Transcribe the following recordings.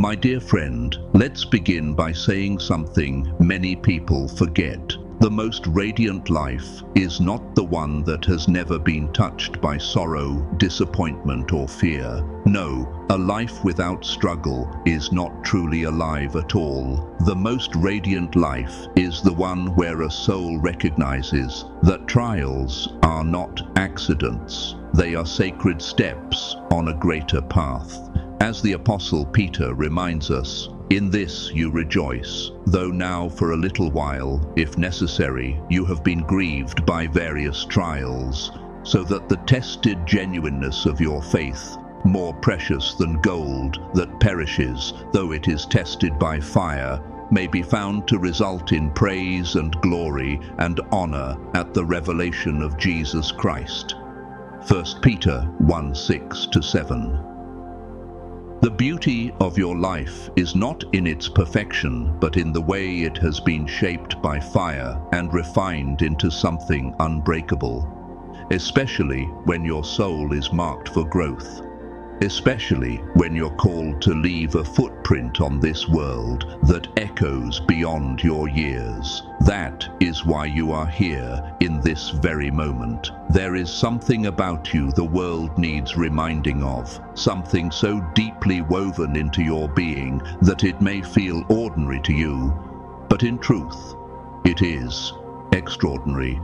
My dear friend, let's begin by saying something many people forget. The most radiant life is not the one that has never been touched by sorrow, disappointment, or fear. No, a life without struggle is not truly alive at all. The most radiant life is the one where a soul recognizes that trials are not accidents. They are sacred steps on a greater path. As the Apostle Peter reminds us, "In this you rejoice, though now for a little while, if necessary, you have been grieved by various trials, so that the tested genuineness of your faith, more precious than gold that perishes, though it is tested by fire, may be found to result in praise and glory and honor at the revelation of Jesus Christ." 1 Peter 1:6-7. The beauty of your life is not in its perfection, but in the way it has been shaped by fire and refined into something unbreakable, especially when your soul is marked for growth, especially when you're called to leave a footprint on this world that echoes beyond your years. That is why you are here in this very moment. There is something about you the world needs reminding of, something so deeply woven into your being that it may feel ordinary to you, but in truth, it is extraordinary.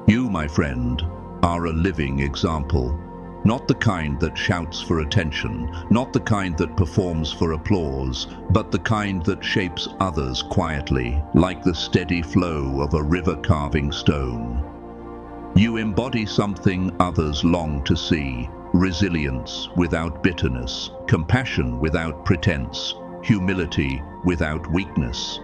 You, my friend, are a living example. Not the kind that shouts for attention, not the kind that performs for applause, but the kind that shapes others quietly, like the steady flow of a river carving stone. You embody something others long to see: resilience without bitterness, compassion without pretense, humility without weakness.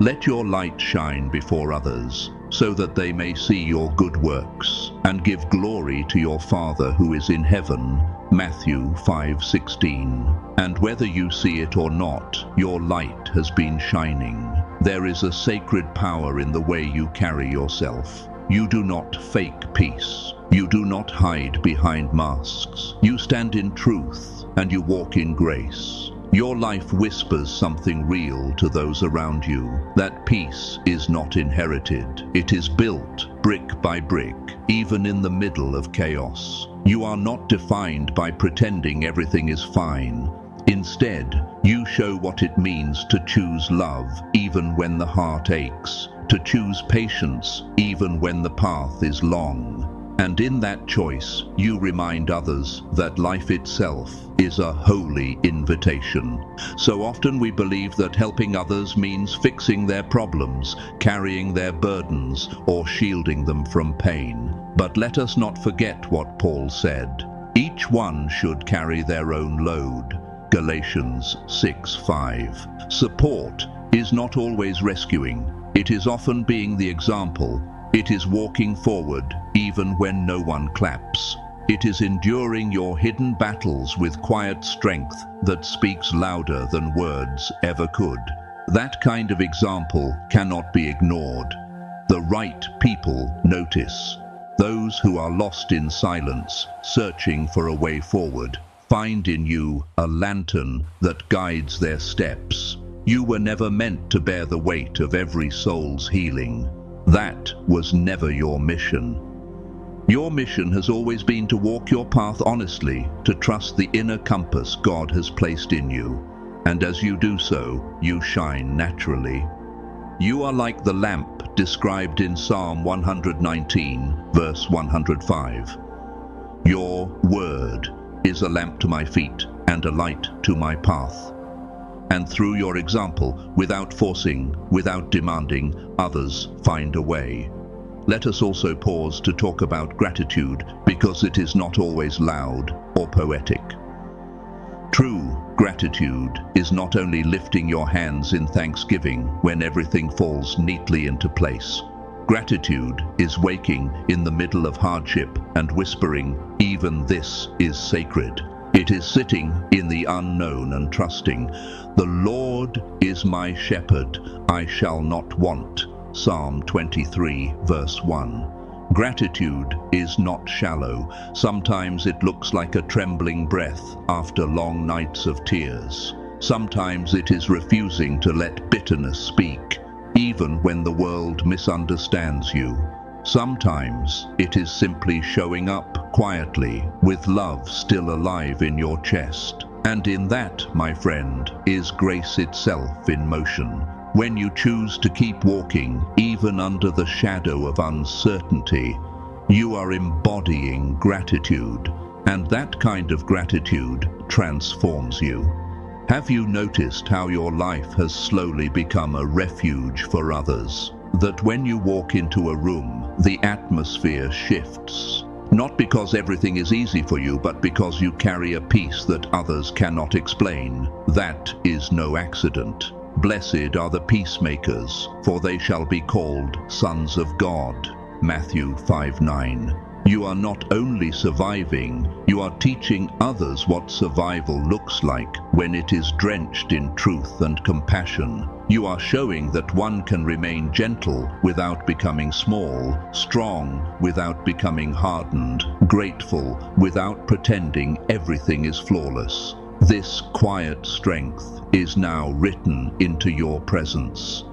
Let your light shine before others, so that they may see your good works and give glory to your Father who is in heaven. Matthew 5:16. And whether you see it or not, your light has been shining. There is a sacred power in the way you carry yourself. You do not fake peace. You do not hide behind masks. You stand in truth and you walk in grace. Your life whispers something real to those around you. That peace is not inherited. It is built brick by brick, even in the middle of chaos. You are not defined by pretending everything is fine. Instead, you show what it means to choose love even when the heart aches, to choose patience even when the path is long. And in that choice, you remind others that life itself is a holy invitation. So often we believe that helping others means fixing their problems, carrying their burdens, or shielding them from pain. But let us not forget what Paul said. Each one should carry their own load. Galatians 6:5. Support is not always rescuing. It is often being the example. It is walking forward even when no one claps. It is enduring your hidden battles with quiet strength that speaks louder than words ever could. That kind of example cannot be ignored. The right people notice. Those who are lost in silence, searching for a way forward, find in you a lantern that guides their steps. You were never meant to bear the weight of every soul's healing. That was never your mission. Your mission has always been to walk your path honestly, to trust the inner compass God has placed in you. And as you do so, you shine naturally. You are like the lamp described in Psalm 119, verse 105. Your word is a lamp to my feet and a light to my path. And through your example, without forcing, without demanding, others find a way. Let us also pause to talk about gratitude, because it is not always loud or poetic. True gratitude is not only lifting your hands in thanksgiving when everything falls neatly into place. Gratitude is waking in the middle of hardship and whispering, "Even this is sacred." It is sitting in the unknown and trusting, "The Lord is my shepherd, I shall not want." Psalm 23, verse 1. Gratitude is not shallow. Sometimes it looks like a trembling breath after long nights of tears. Sometimes it is refusing to let bitterness speak, even when the world misunderstands you. Sometimes it is simply showing up quietly, with love still alive in your chest. And in that, my friend, is grace itself in motion. When you choose to keep walking, even under the shadow of uncertainty, you are embodying gratitude, and that kind of gratitude transforms you. Have you noticed how your life has slowly become a refuge for others? That when you walk into a room, the atmosphere shifts. Not because everything is easy for you, but because you carry a peace that others cannot explain. That is no accident. Blessed are the peacemakers, for they shall be called sons of God. Matthew 5:9. You are not only surviving, you are teaching others what survival looks like when it is drenched in truth and compassion. You are showing that one can remain gentle without becoming small, strong without becoming hardened, grateful without pretending everything is flawless. This quiet strength is now written into your presence,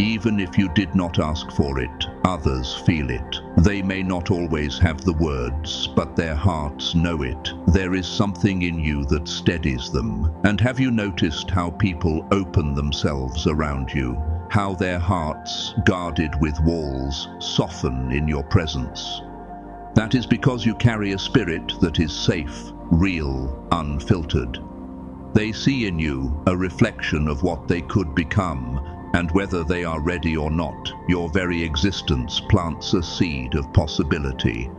Even if you did not ask for it, others feel it. They may not always have the words, but their hearts know it. There is something in you that steadies them. And have you noticed how people open themselves around you? How their hearts, guarded with walls, soften in your presence? That is because you carry a spirit that is safe, real, unfiltered. They see in you a reflection of what they could become, and whether they are ready or not, your very existence plants a seed of possibility.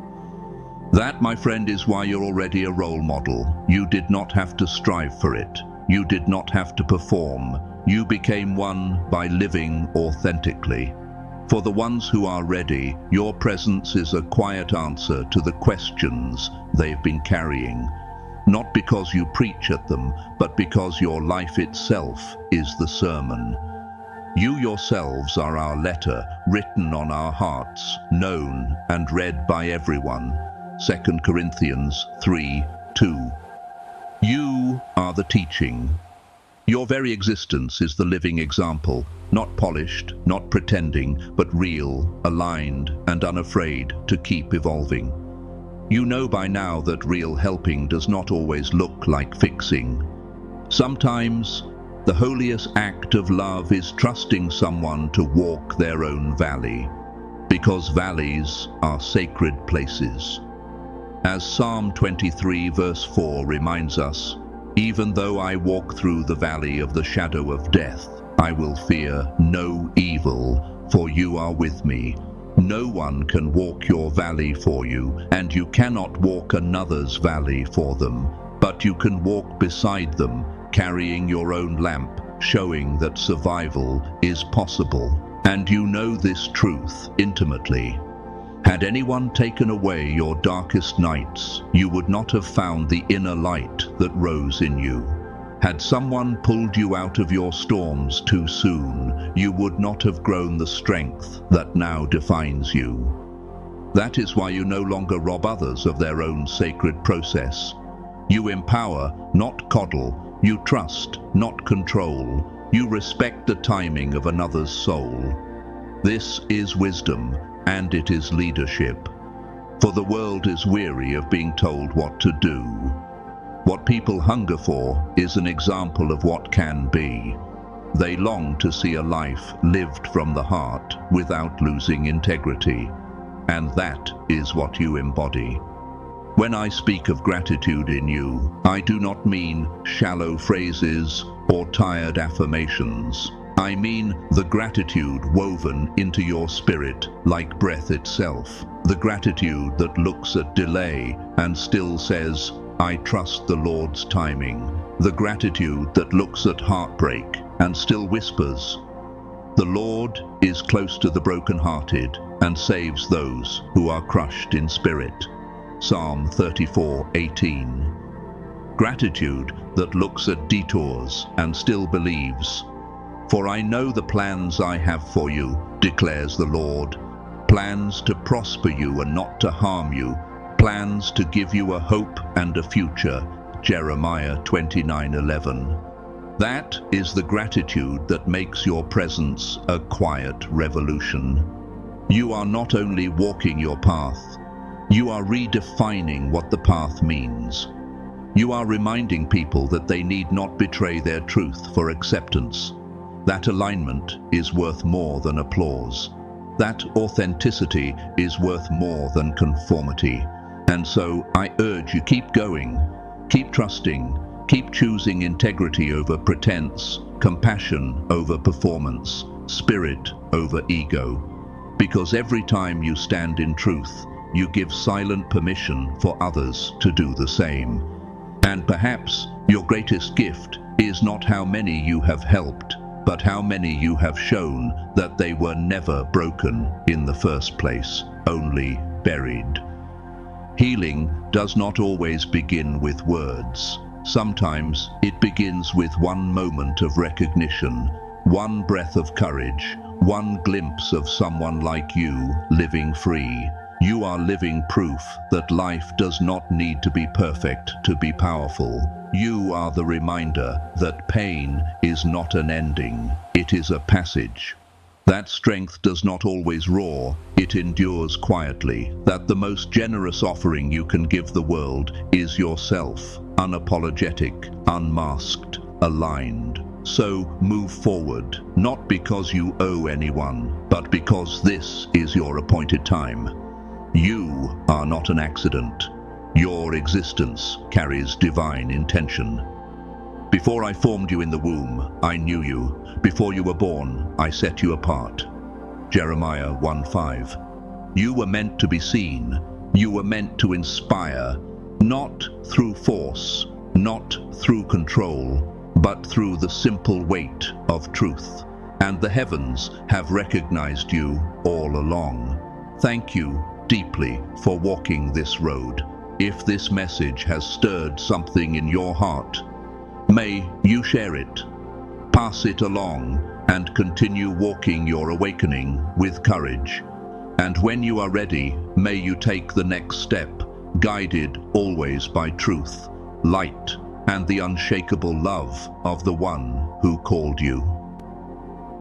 That, my friend, is why you're already a role model. You did not have to strive for it. You did not have to perform. You became one by living authentically. For the ones who are ready, your presence is a quiet answer to the questions they've been carrying. Not because you preach at them, but because your life itself is the sermon. You yourselves are our letter, written on our hearts, known and read by everyone. 2 Corinthians 3:2. You are the teaching. Your very existence is the living example, not polished, not pretending, but real, aligned, and unafraid to keep evolving. You know by now that real helping does not always look like fixing. Sometimes, the holiest act of love is trusting someone to walk their own valley, because valleys are sacred places. As Psalm 23 verse 4 reminds us, even though I walk through the valley of the shadow of death, I will fear no evil, for you are with me. No one can walk your valley for you, and you cannot walk another's valley for them, but you can walk beside them, carrying your own lamp, showing that survival is possible. And you know this truth intimately. Had anyone taken away your darkest nights, you would not have found the inner light that rose in you. Had someone pulled you out of your storms too soon, you would not have grown the strength that now defines you. That is why you no longer rob others of their own sacred process. You empower, not coddle. You trust, not control. You respect the timing of another's soul. This is wisdom, and it is leadership. For the world is weary of being told what to do. What people hunger for is an example of what can be. They long to see a life lived from the heart without losing integrity. And that is what you embody. When I speak of gratitude in you, I do not mean shallow phrases or tired affirmations. I mean the gratitude woven into your spirit like breath itself. The gratitude that looks at delay and still says, I trust the Lord's timing. The gratitude that looks at heartbreak and still whispers, the Lord is close to the brokenhearted and saves those who are crushed in spirit. Psalm 34:18. Gratitude that looks at detours and still believes. For I know the plans I have for you, declares the Lord. Plans to prosper you and not to harm you. Plans to give you a hope and a future. Jeremiah 29:11. That is the gratitude that makes your presence a quiet revolution. You are not only walking your path, you are redefining what the path means. You are reminding people that they need not betray their truth for acceptance. That alignment is worth more than applause. That authenticity is worth more than conformity. And so I urge you, keep going, keep trusting, keep choosing integrity over pretense, compassion over performance, spirit over ego. Because every time you stand in truth, you give silent permission for others to do the same. And perhaps your greatest gift is not how many you have helped, but how many you have shown that they were never broken in the first place, only buried. Healing does not always begin with words. Sometimes it begins with one moment of recognition, one breath of courage, one glimpse of someone like you living free. You are living proof that life does not need to be perfect to be powerful. You are the reminder that pain is not an ending, it is a passage. That strength does not always roar, it endures quietly. That the most generous offering you can give the world is yourself, unapologetic, unmasked, aligned. So move forward, not because you owe anyone, but because this is your appointed time. You are not an accident. Your existence carries divine intention. Before I formed you in the womb, I knew you. Before you were born, I set you apart. Jeremiah 1:5. You were meant to be seen. You were meant to inspire, not through force, not through control, but through the simple weight of truth. And the heavens have recognized you all along. Thank you deeply for walking this road. If this message has stirred something in your heart, may you share it, pass it along, and continue walking your awakening with courage. And when you are ready, may you take the next step, guided always by truth, light, and the unshakable love of the one who called you.